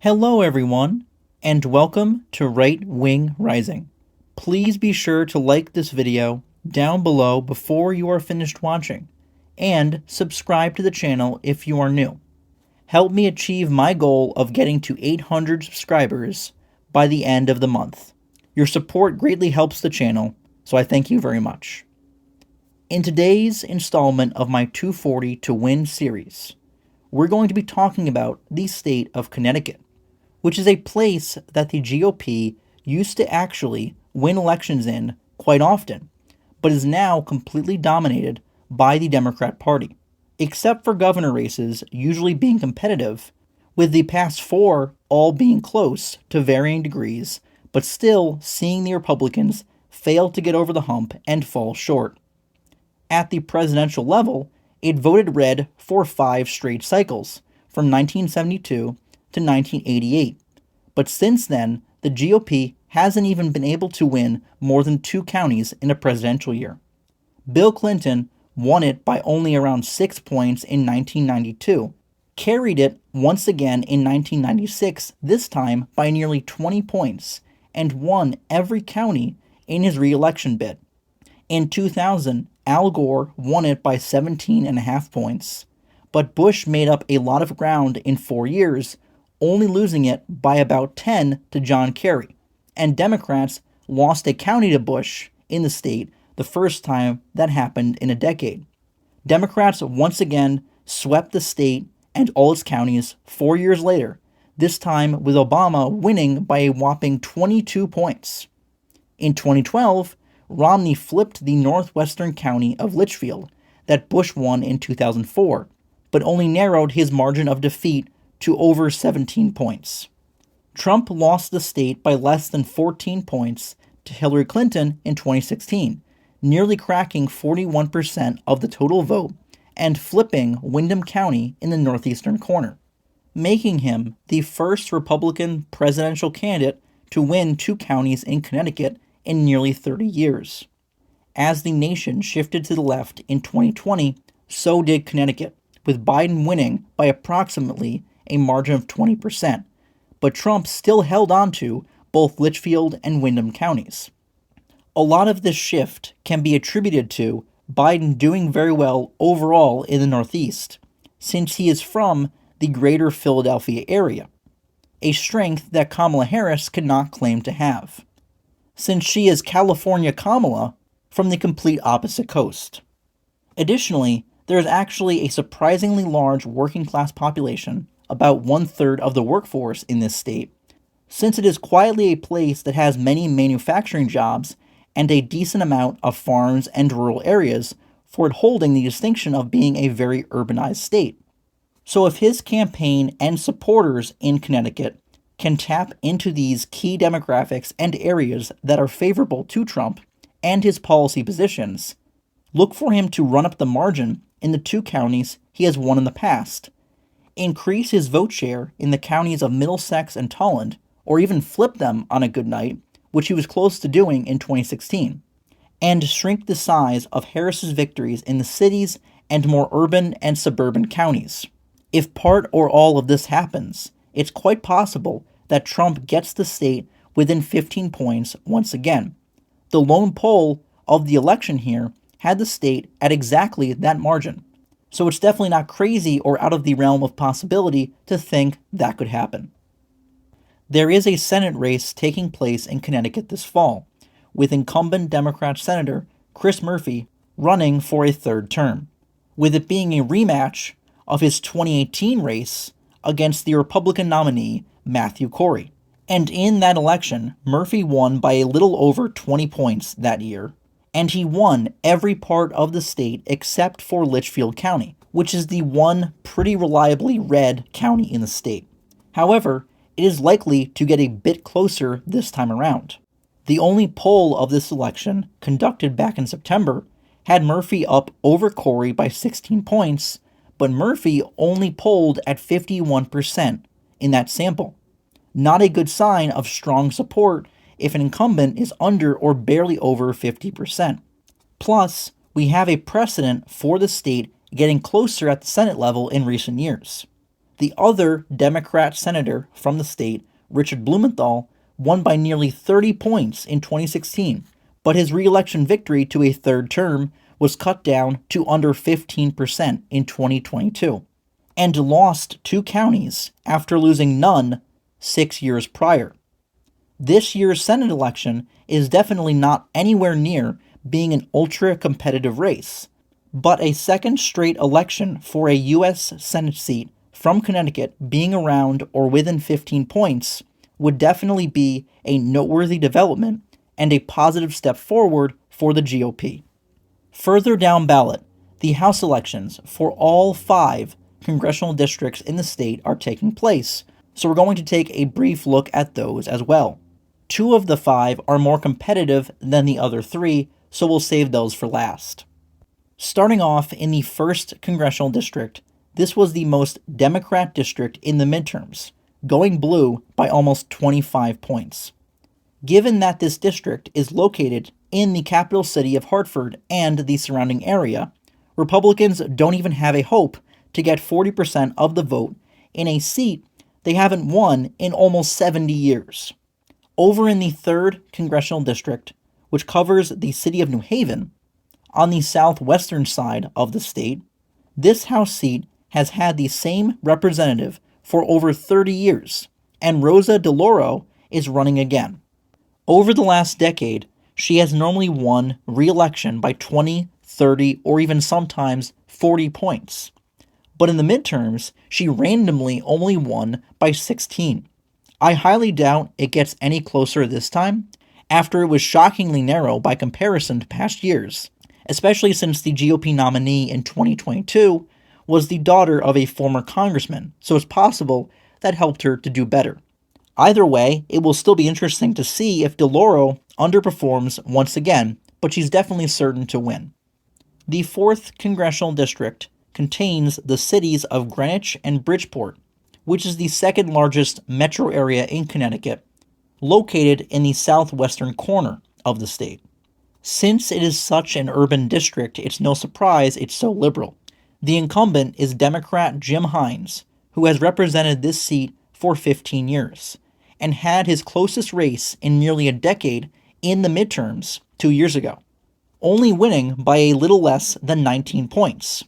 Hello, everyone, and welcome to Right Wing Rising. Please be sure to like this video down below before you are finished watching, and subscribe to the channel if you are new. Help me achieve my goal of getting to 800 subscribers by the end of the month. Your support greatly helps the channel, so I thank you very much. In today's installment of my 240 to Win series, we're going to be talking about the state of Connecticut, which is a place that the GOP used to actually win elections in quite often, but is now completely dominated by the Democrat Party, except for governor races usually being competitive, with the past four all being close to varying degrees, but still seeing the Republicans fail to get over the hump and fall short. At the presidential level, it voted red for 5 straight cycles, from 1972 to 1988, but since then, the GOP hasn't even been able to win more than 2 counties in a presidential year. Bill Clinton won it by only around 6 points in 1992, carried it once again in 1996, this time by nearly 20 points, and won every county in his re-election bid. In 2000, Al Gore won it by 17.5 points, but Bush made up a lot of ground in 4 years, only losing it by about 10 to John Kerry, and Democrats lost a county to Bush in the state the first time that happened in a decade. Democrats once again swept the state and all its counties 4 years later, this time with Obama winning by a whopping 22 points. In 2012, Romney flipped the northwestern county of Litchfield that Bush won in 2004, but only narrowed his margin of defeat to over 17 points. Trump lost the state by less than 14 points to Hillary Clinton in 2016, nearly cracking 41% of the total vote and flipping Windham County in the northeastern corner, making him the first Republican presidential candidate to win 2 counties in Connecticut in nearly 30 years. As the nation shifted to the left in 2020, so did Connecticut, with Biden winning by approximately a margin of 20%, but Trump still held on to both Litchfield and Windham counties. A lot of this shift can be attributed to Biden doing very well overall in the Northeast, since he is from the greater Philadelphia area, a strength that Kamala Harris cannot claim to have, since she is California Kamala from the complete opposite coast. Additionally, there is actually a surprisingly large working-class population, about 1/3 of the workforce in this state, since it is quietly a place that has many manufacturing jobs and a decent amount of farms and rural areas, for it holding the distinction of being a very urbanized state. So if his campaign and supporters in Connecticut can tap into these key demographics and areas that are favorable to Trump and his policy positions, look for him to run up the margin in the 2 counties he has won in the past, increase his vote share in the counties of Middlesex and Tolland, or even flip them on a good night, which he was close to doing in 2016, and shrink the size of Harris's victories in the cities and more urban and suburban counties. If part or all of this happens, it's quite possible that Trump gets the state within 15 points once again. The lone poll of the election here had the state at exactly that margin, so it's definitely not crazy or out of the realm of possibility to think that could happen. There is a Senate race taking place in Connecticut this fall, with incumbent Democrat Senator Chris Murphy running for a 3rd term, with it being a rematch of his 2018 race against the Republican nominee Matthew Corey. And in that election, Murphy won by a little over 20 points that year, and he won every part of the state except for Litchfield County, which is the one pretty reliably red county in the state. However, it is likely to get a bit closer this time around. The only poll of this election, conducted back in September, had Murphy up over Corey by 16 points, but Murphy only polled at 51% in that sample. Not a good sign of strong support if an incumbent is under or barely over 50%. Plus, we have a precedent for the state getting closer at the Senate level in recent years. The other Democrat senator from the state, Richard Blumenthal, won by nearly 30 points in 2016, but his re-election victory to a third term was cut down to under 15% in 2022, and lost 2 counties after losing none 6 years prior. This year's Senate election is definitely not anywhere near being an ultra-competitive race, but a second straight election for a U.S. Senate seat from Connecticut being around or within 15 points would definitely be a noteworthy development and a positive step forward for the GOP. Further down ballot, the House elections for all 5 congressional districts in the state are taking place, so we're going to take a brief look at those as well. 2 of the 5 are more competitive than the other 3, so we'll save those for last. Starting off in the 1st congressional district, this was the most Democrat district in the midterms, going blue by almost 25 points. Given that this district is located in the capital city of Hartford and the surrounding area, Republicans don't even have a hope to get 40% of the vote in a seat they haven't won in almost 70 years. Over in the 3rd congressional district, which covers the city of New Haven, on the southwestern side of the state, this House seat has had the same representative for over 30 years, and Rosa DeLauro is running again. Over the last decade, she has normally won re-election by 20, 30, or even sometimes 40 points. But in the midterms, she randomly only won by 16. I highly doubt it gets any closer this time, after it was shockingly narrow by comparison to past years, especially since the GOP nominee in 2022 was the daughter of a former congressman, so it's possible that helped her to do better. Either way, it will still be interesting to see if DeLauro underperforms once again, but she's definitely certain to win. The 4th congressional district contains the cities of Greenwich and Bridgeport, which is the 2nd largest metro area in Connecticut, located in the southwestern corner of the state. Since it is such an urban district, it's no surprise it's so liberal. The incumbent is Democrat Jim Hines, who has represented this seat for 15 years, and had his closest race in nearly a decade in the midterms 2 years ago, only winning by a little less than 19 points.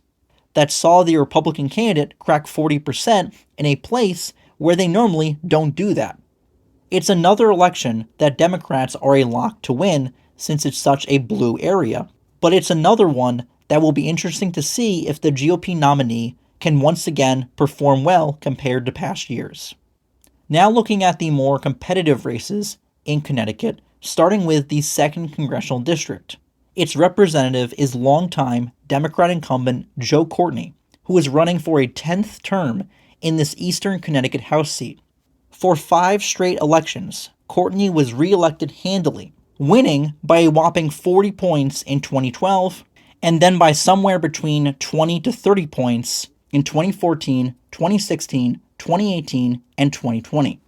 That saw the Republican candidate crack 40% in a place where they normally don't do that. It's another election that Democrats are a lock to win since it's such a blue area, but it's another one that will be interesting to see if the GOP nominee can once again perform well compared to past years. Now looking at the more competitive races in Connecticut, starting with the 2nd congressional district. Its representative is longtime Democrat incumbent Joe Courtney, who is running for a 10th term in this eastern Connecticut House seat. For 5 straight elections, Courtney was re-elected handily, winning by a whopping 40 points in 2012, and then by somewhere between 20 to 30 points in 2014, 2016, 2018, and 2020.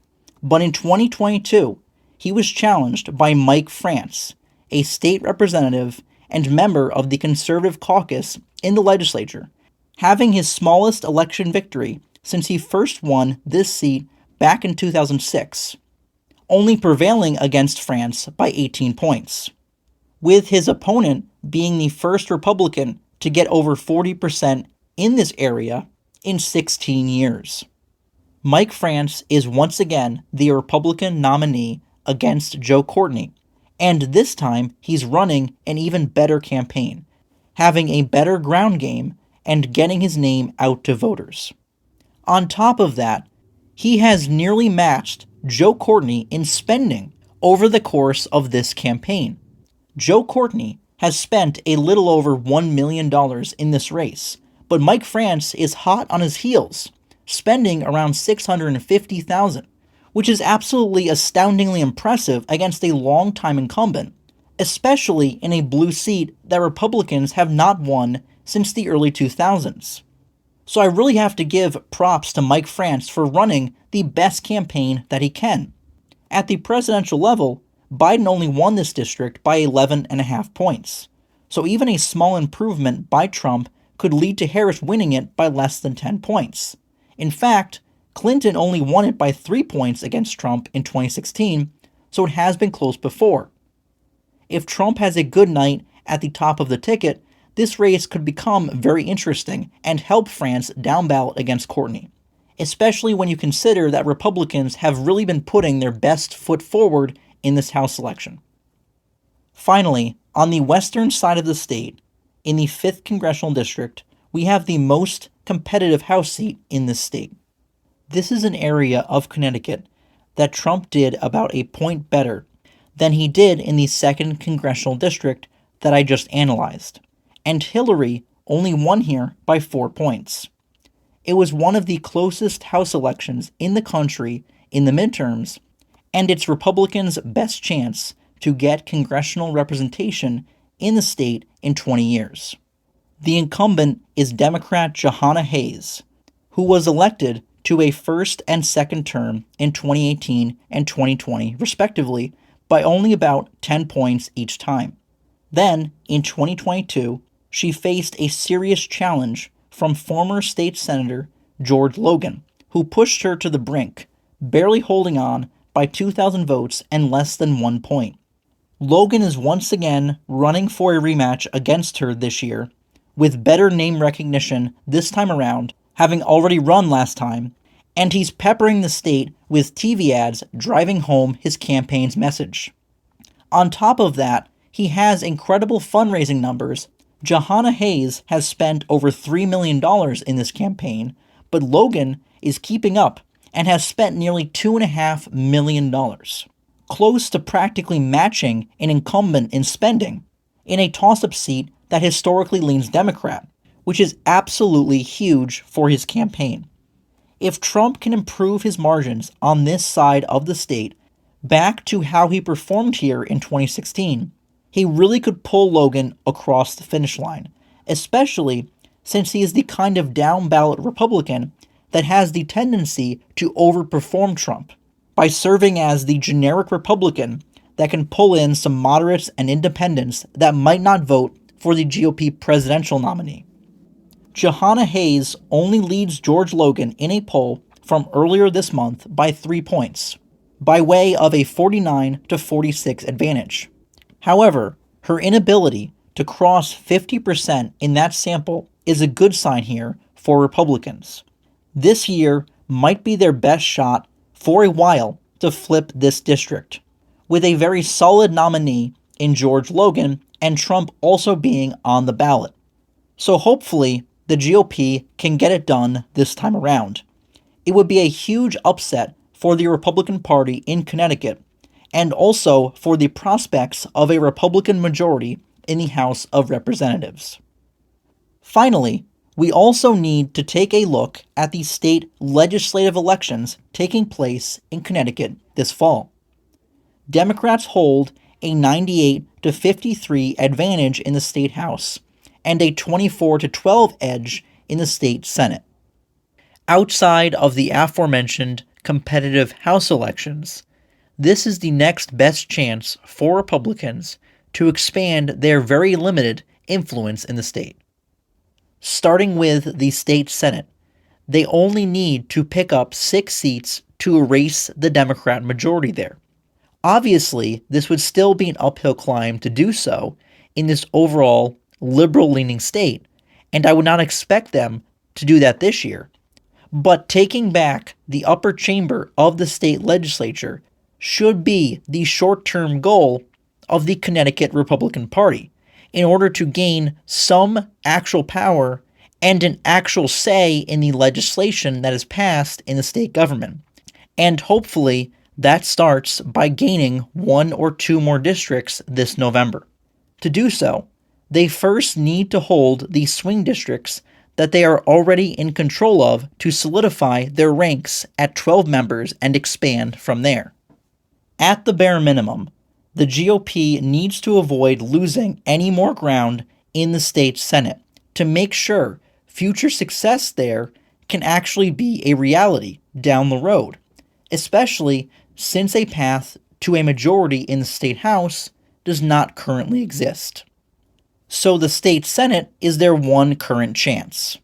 But in 2022, he was challenged by Mike France, a state representative and member of the Conservative caucus in the legislature, having his smallest election victory since he first won this seat back in 2006, only prevailing against France by 18 points, with his opponent being the first Republican to get over 40% in this area in 16 years. Mike France is once again the Republican nominee against Joe Courtney, and this time he's running an even better campaign, having a better ground game and getting his name out to voters. On top of that, he has nearly matched Joe Courtney in spending over the course of this campaign. Joe Courtney has spent a little over $1 million in this race, but Mike France is hot on his heels, spending around $650,000, which is absolutely astoundingly impressive against a longtime incumbent, especially in a blue seat that Republicans have not won since the early 2000s. So I really have to give props to Mike France for running the best campaign that he can. At the presidential level, Biden only won this district by 11.5 points, so even a small improvement by Trump could lead to Harris winning it by less than 10 points. In fact, Clinton only won it by 3 points against Trump in 2016, so it has been close before. If Trump has a good night at the top of the ticket, this race could become very interesting and help France down ballot against Courtney, especially when you consider that Republicans have really been putting their best foot forward in this House election. Finally, on the western side of the state, in the 5th Congressional District, we have the most competitive House seat in this state. This is an area of Connecticut that Trump did about a point better than he did in the 2nd Congressional District that I just analyzed, and Hillary only won here by 4 points. It was one of the closest House elections in the country in the midterms, and it's Republicans' best chance to get congressional representation in the state in 20 years. The incumbent is Democrat Jahana Hayes, who was elected to a first and second term in 2018 and 2020, respectively, by only about 10 points each time. Then, in 2022, she faced a serious challenge from former state senator George Logan, who pushed her to the brink, barely holding on by 2,000 votes and less than 1 point. Logan is once again running for a rematch against her this year, with better name recognition this time around, having already run last time, and he's peppering the state with TV ads driving home his campaign's message. On top of that, he has incredible fundraising numbers. Jahana Hayes has spent over $3 million in this campaign, but Logan is keeping up and has spent nearly $2.5 million, close to practically matching an incumbent in spending, in a toss-up seat that historically leans Democrat, which is absolutely huge for his campaign. If Trump can improve his margins on this side of the state back to how he performed here in 2016, he really could pull Logan across the finish line, especially since he is the kind of down-ballot Republican that has the tendency to overperform Trump by serving as the generic Republican that can pull in some moderates and independents that might not vote for the GOP presidential nominee. Jahana Hayes only leads George Logan in a poll from earlier this month by 3 points, by way of a 49-46 advantage. However, her inability to cross 50% in that sample is a good sign here for Republicans. This year might be their best shot for a while to flip this district, with a very solid nominee in George Logan and Trump also being on the ballot. So hopefully, the GOP can get it done this time around. It would be a huge upset for the Republican Party in Connecticut, and also for the prospects of a Republican majority in the House of Representatives. Finally, we also need to take a look at the state legislative elections taking place in Connecticut this fall. Democrats hold a 98-53 advantage in the state House, and a 24-12 edge in the state Senate. Outside of the aforementioned competitive House elections, this is the next best chance for Republicans to expand their very limited influence in the state. Starting with the state Senate, they only need to pick up 6 seats to erase the Democrat majority there. Obviously, this would still be an uphill climb to do so in this overall liberal-leaning state, and I would not expect them to do that this year. But taking back the upper chamber of the state legislature should be the short-term goal of the Connecticut Republican Party in order to gain some actual power and an actual say in the legislation that is passed in the state government. And hopefully that starts by gaining 1 or 2 more districts this November. To do so, they first need to hold the swing districts that they are already in control of to solidify their ranks at 12 members and expand from there. At the bare minimum, the GOP needs to avoid losing any more ground in the state Senate to make sure future success there can actually be a reality down the road, especially since a path to a majority in the state House does not currently exist. So the state Senate is their one current chance.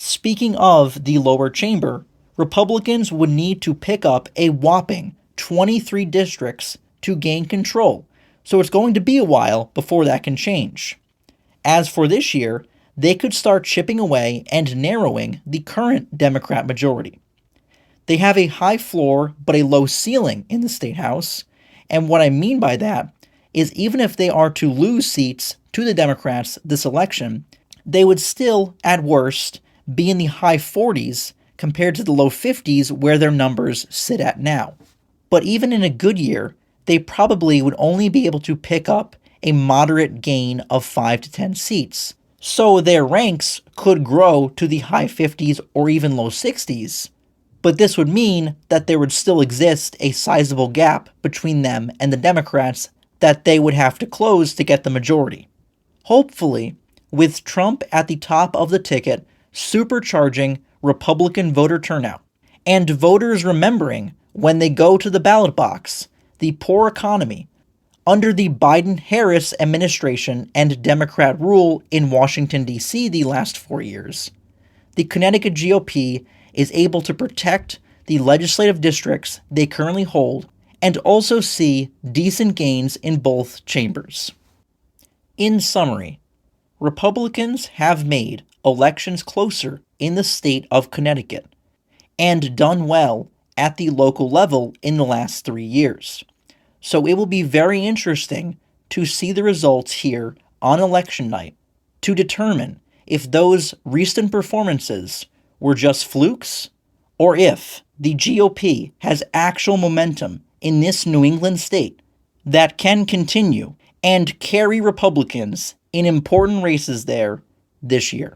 Speaking of the lower chamber, Republicans would need to pick up a whopping 23 districts to gain control, so it's going to be a while before that can change. As for this year, they could start chipping away and narrowing the current Democrat majority. They have a high floor but a low ceiling in the state house, and what I mean by that is even if they are to lose seats to the Democrats this election, they would still, at worst, be in the high 40s compared to the low 50s where their numbers sit at now. But even in a good year, they probably would only be able to pick up a moderate gain of 5 to 10 seats. So their ranks could grow to the high 50s or even low 60s, but this would mean that there would still exist a sizable gap between them and the Democrats that they would have to close to get the majority. Hopefully, with Trump at the top of the ticket, supercharging Republican voter turnout, and voters remembering when they go to the ballot box the poor economy under the Biden-Harris administration and Democrat rule in Washington, D.C. the last 4 years, the Connecticut GOP is able to protect the legislative districts they currently hold and also see decent gains in both chambers. In summary, Republicans have made elections closer in the state of Connecticut and done well at the local level in the last 3 years. So it will be very interesting to see the results here on election night to determine if those recent performances were just flukes or if the GOP has actual momentum in this New England state that can continue and carry Republicans in important races there this year.